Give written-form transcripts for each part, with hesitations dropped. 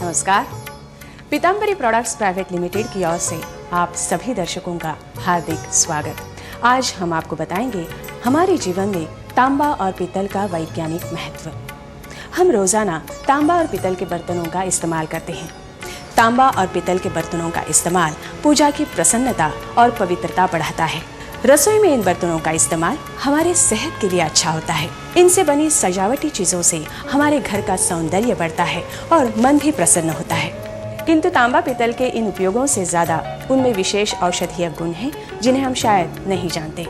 नमस्कार। Pitambari products private limited की ओर से आप सभी दर्शकों का हार्दिक स्वागत। आज हम आपको बताएंगे हमारे जीवन में तांबा और पीतल का वैज्ञानिक महत्व। हम रोजाना तांबा और पीतल के बर्तनों का इस्तेमाल करते हैं। तांबा और पीतल के बर्तनों का इस्तेमाल पूजा की प्रसन्नता और पवित्रता बढ़ाता है। रसोई में इन बर्तनों का इस्तेमाल हमारे सेहत के लिए अच्छा होता है। इनसे बनी सजावटी चीजों से हमारे घर का सौंदर्य बढ़ता है और मन भी प्रसन्न होता है। किंतु तांबा पीतल के इन उपयोगों से ज्यादा उनमें विशेष औषधीय गुण हैं जिन्हें हम शायद नहीं जानते।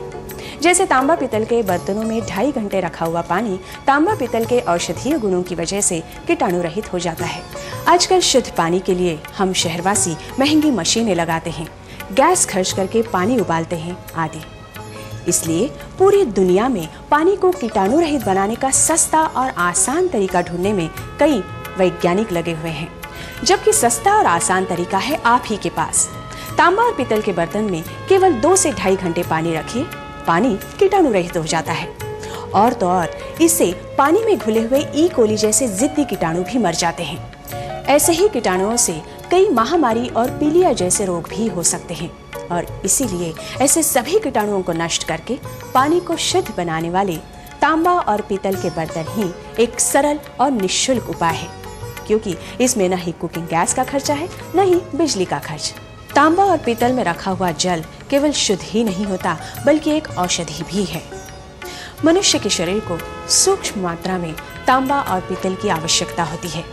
जैसे तांबा पीतल के बर्तनों में 2.5 घंटे रखा हुआ पानी तांबा पीतल के औषधीय गुणों की वजह से कीटाणु रहित हो जाता है। आजकल शुद्ध पानी के लिए हम शहरवासी महंगी मशीनें लगाते हैं, गैस खर्च करके पानी उबालते हैं आदि। इसलिए पूरी दुनिया में पानी को कीटाणु रहित बनाने का सस्ता और आसान तरीका ढूंढने में कई वैज्ञानिक लगे हुए हैं, जबकि सस्ता और आसान तरीका है आप ही के पास। तांबा और पीतल के बर्तन में केवल 2 से 2.5 घंटे पानी रखिए, पानी कीटाणु रहित हो जाता है। और तो और इससे पानी में घुले हुए ई कोली जैसे जिद्दी कीटाणु भी मर जाते हैं। ऐसे ही कीटाणुओं से कई महामारी और पीलिया जैसे रोग भी हो सकते हैं और इसीलिए ऐसे सभी कीटाणुओं को नष्ट करके पानी को शुद्ध बनाने वाले तांबा और पीतल के बर्तन ही एक सरल और निःशुल्क उपाय है, क्योंकि इसमें न ही कुकिंग गैस का खर्चा है न ही बिजली का खर्च। तांबा और पीतल में रखा हुआ जल केवल शुद्ध ही नहीं होता बल्कि एक औषधि भी है। मनुष्य के शरीर को सूक्ष्म मात्रा में तांबा और पीतल की आवश्यकता होती है।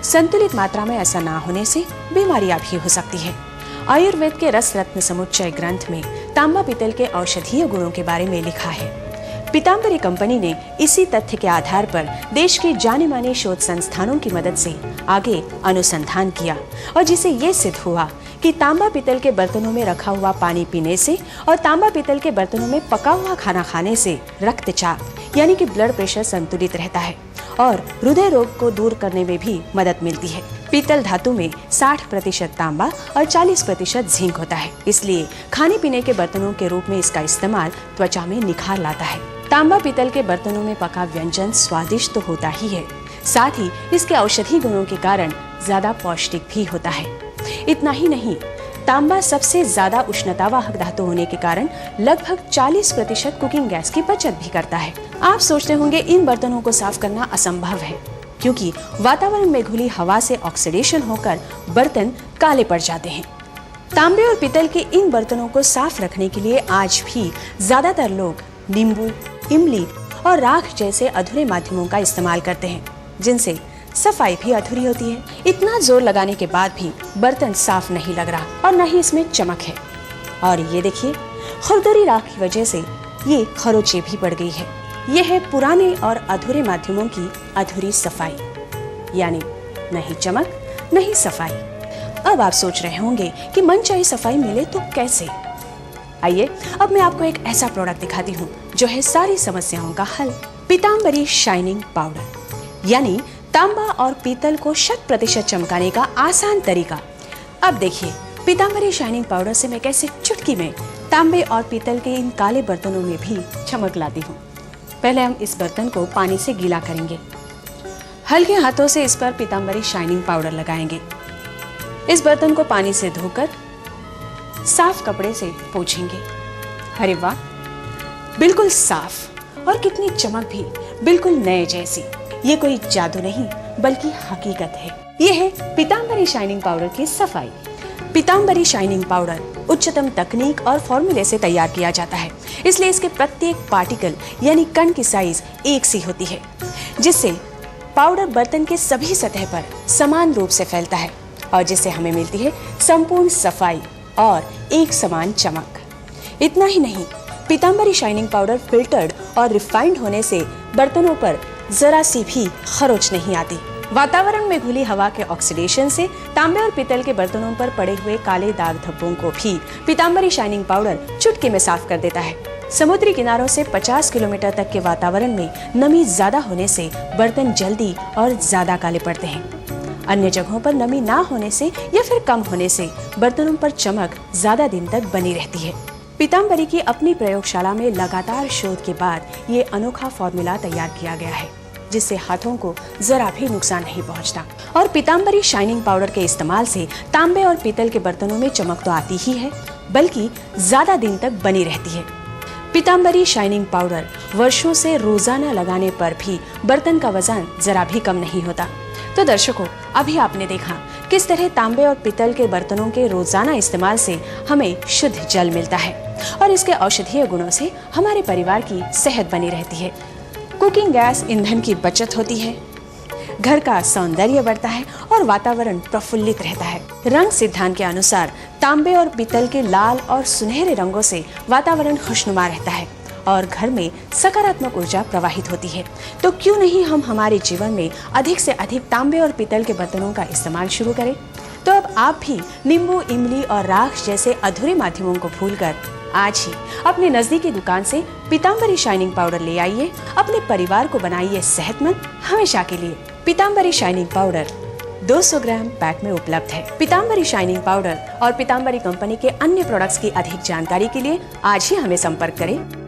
संतुलित मात्रा में ऐसा ना होने से बीमारियां भी हो सकती है। आयुर्वेद के रस रत्न समुच्चय ग्रंथ में तांबा पीतल के औषधीय गुणों के बारे में लिखा है। पीताम्बरी कंपनी ने इसी तथ्य के आधार पर देश के जाने माने शोध संस्थानों की मदद से आगे अनुसंधान किया और जिसे ये सिद्ध हुआ कि तांबा पीतल के बर्तनों में रखा हुआ पानी पीने से और तांबा पीतल के बर्तनों में पका हुआ खाना खाने से रक्तचाप यानी कि ब्लड प्रेशर संतुलित रहता है और हृदय रोग को दूर करने में भी मदद मिलती है। पीतल धातु में 60% तांबा और 40% जिंक होता है, इसलिए खाने पीने के बर्तनों के रूप में इसका इस्तेमाल त्वचा में निखार लाता है। तांबा पीतल के बर्तनों में पका व्यंजन स्वादिष्ट तो होता ही है, साथ ही इसके औषधि गुणों के कारण ज्यादा पौष्टिक भी होता है। इतना ही नहीं, तांबा सबसे ज्यादा उष्णतावाहक धातु होने के कारण लगभग 40% कुकिंग गैस की बचत भी करता है। आप सोचते होंगे इन बर्तनों को साफ करना असंभव है, क्योंकि वातावरण में घुली हवा से ऑक्सीडेशन होकर बर्तन काले पड़ जाते हैं। तांबे और पीतल के इन बर्तनों को साफ रखने के लिए आज भी ज्यादातर लोग नींबू, इमली और राख जैसे अधूरे माध्यमों का इस्तेमाल करते हैं, जिनसे सफाई भी अधूरी होती है। इतना जोर लगाने के बाद भी बर्तन साफ नहीं लग रहा और न ही इसमें चमक है। और ये देखिए, खुरदरी राख की वजह से ये खरोंचें भी बढ़ गई है। ये है पुराने और अधूरे माध्यमों की अधूरी सफाई, यानी न ही चमक न ही सफाई। अब आप सोच रहे होंगे कि मनचाही सफाई मिले तो कैसे? आइए अब मैं आपको एक ऐसा प्रोडक्ट दिखाती हूँ जो है सारी समस्याओं का हल। पीताम्बरी शाइनिंग पाउडर, यानी तांबा और पीतल को 100% चमकाने का आसान तरीका। अब देखिए, पीताम्बरी शाइनिंग पाउडर से मैं कैसे चुटकी में तांबे और पीतल के इन काले बर्तनों में भी चमक लाती हूँ। पहले हम इस बर्तन को पानी से गीला करेंगे। हल्के हाथों से इस पर पीताम्बरी शाइनिंग पाउडर लगाएंगे। इस बर्तन को पानी से धोकर साफ कपड़े से पोंछेंगे। अरे वाह, बिल्कुल साफ और कितनी चमक भी, बिल्कुल नए जैसी। ये कोई जादू नहीं बल्कि हकीकत है। ये है पीताम्बरी शाइनिंग पाउडर की सफाई। पीताम्बरी शाइनिंग पाउडर उच्चतम तकनीक और फॉर्मूले से तैयार किया जाता है, इसलिए इसके प्रत्येक पार्टिकल यानी कण की साइज एक सी होती है, जिससे पाउडर बर्तन के सभी सतह पर समान रूप से फैलता है और जिससे हमें मिलती है संपूर्ण सफाई और एक समान चमक। इतना ही नहीं, पीताम्बरी शाइनिंग पाउडर फिल्टर्ड और रिफाइंड होने से बर्तनों पर जरा सी भी खरोंच नहीं आती। वातावरण में घुली हवा के ऑक्सीडेशन से तांबे और पीतल के बर्तनों पर पड़े हुए काले दाग धब्बों को भी पीताम्बरी शाइनिंग पाउडर चुटकी में साफ कर देता है। समुद्री किनारों से 50 किलोमीटर तक के वातावरण में नमी ज्यादा होने से बर्तन जल्दी और ज्यादा काले पड़ते हैं। अन्य जगहों पर नमी ना होने से या फिर कम होने से बर्तनों पर चमक ज्यादा दिन तक बनी रहती है। पीताम्बरी की अपनी प्रयोगशाला में लगातार शोध के बाद ये अनोखा फॉर्मूला तैयार किया गया है। जिससे हाथों को जरा भी नुकसान नहीं पहुंचता। और पीताम्बरी शाइनिंग पाउडर के इस्तेमाल से तांबे और पीतल के बर्तनों में चमक तो आती ही है, बल्कि ज्यादा दिन तक बनी रहती है। पीताम्बरी शाइनिंग पाउडर वर्षों से रोजाना लगाने पर भी बर्तन का वजन जरा भी कम नहीं होता। तो दर्शकों, अभी आपने देखा किस तरह तांबे और पीतल के बर्तनों के रोजाना इस्तेमाल से हमें शुद्ध जल मिलता है और इसके औषधीय गुणों से हमारे परिवार की सेहत बनी रहती है। कुकिंग गैस ईंधन की बचत होती है, घर का सौंदर्य बढ़ता है और वातावरण प्रफुल्लित रहता है। रंग सिद्धांत के अनुसार तांबे और पीतल के लाल और सुनहरे रंगों से वातावरण खुशनुमा रहता है और घर में सकारात्मक ऊर्जा प्रवाहित होती है। तो क्यों नहीं हम हमारे जीवन में अधिक से अधिक तांबे और पीतल के बर्तनों का इस्तेमाल शुरू करें। तो अब आप भी नींबू, इमली और राख जैसे अधूरे माध्यमों को भूलकर आज ही अपने नजदीकी दुकान से पीताम्बरी शाइनिंग पाउडर ले आइए। अपने परिवार को बनाइए सेहतमंद हमेशा के लिए। पीताम्बरी शाइनिंग पाउडर 200 ग्राम पैक में उपलब्ध है। पीताम्बरी शाइनिंग पाउडर और पीताम्बरी कंपनी के अन्य प्रोडक्ट्स की अधिक जानकारी के लिए आज ही हमें संपर्क करें।